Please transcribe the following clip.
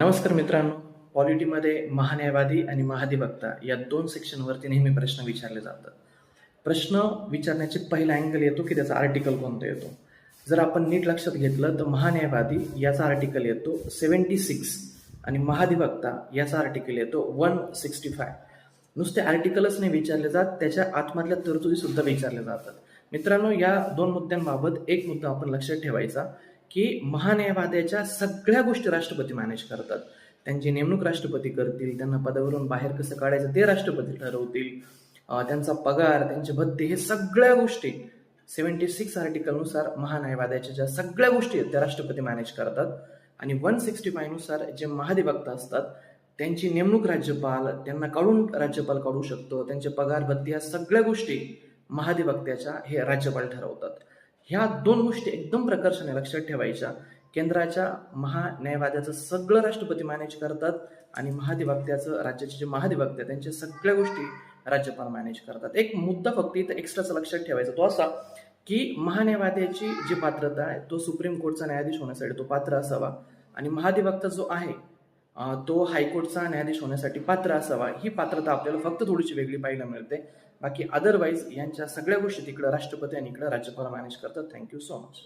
नमस्कार मित्रांनो. पॉलिटीमध्ये महान्यायवादी आणि महाधिवक्ता या दोन सेक्शनवरती नेहमी प्रश्न विचारले जातात. प्रश्न विचारण्याचे पहिला अँगल येतो की त्याचा आर्टिकल कोणता येतो. जर आपण नीट लक्षात घेतलं तर महान्यायवादी याचा आर्टिकल येतो 76 आणि महाधिवक्ता याचा आर्टिकल येतो 165. नुसते आर्टिकलच नाही विचारले जात, त्याच्या आतमधल्या तरतुदी सुद्धा विचारल्या जातात. मित्रांनो, या दोन मुद्द्यांबाबत एक मुद्दा आपण लक्षात ठेवायचा की महान्यायवाद्याच्या सगळ्या गोष्टी राष्ट्रपती मॅनेज करतात. त्यांची नेमणूक राष्ट्रपती करतील, त्यांना पदावरून बाहेर कसं काढायचं ते राष्ट्रपती ठरवतील, त्यांचा पगार, त्यांचे भत्ते, हे सगळ्या गोष्टी 76 आर्टिकलनुसार महान्यायवाद्याच्या ज्या सगळ्या गोष्टी आहेत त्या राष्ट्रपती मॅनेज करतात. आणि 165 नुसार जे महाधिवक्ता असतात त्यांची नेमणूक राज्यपाल, त्यांना राज्यपाल काढू शकतो, त्यांचे पगार भत्ते, या सगळ्या गोष्टी महाधिवक्त्याच्या हे राज्यपाल ठरवतात. ह्या दोन गोष्टी एकदम प्रकर्षाने लक्षात ठेवायच्या. केंद्राच्या महान्यायवाद्याचं सगळं राष्ट्रपती मॅनेज करतात आणि महाधिवक्त्याचं, राज्याचे जे महाधिवक्ते त्यांच्या सगळ्या गोष्टी राज्यपाल मॅनेज करतात. एक मुद्दा फक्त इथं एक्स्ट्राचा लक्षात ठेवायचा, तो असा की महान्यायवाद्याची जी पात्रता आहे तो सुप्रीम कोर्टचा न्यायाधीश होण्यासाठी तो पात्र असावा आणि महाधिवक्ता जो आहे तो हायकोर्टचा न्यायाधीश होण्यासाठी पात्र असावा. ही पात्रता आपल्याला फक्त थोडीशी वेगळी पाहायला मिळते. बाकी अदरवाईज यांच्या सगळ्या गोष्टी तिकडं राष्ट्रपती आणि इकडं राज्यपाल मॅनेज करतात. Thank you so much.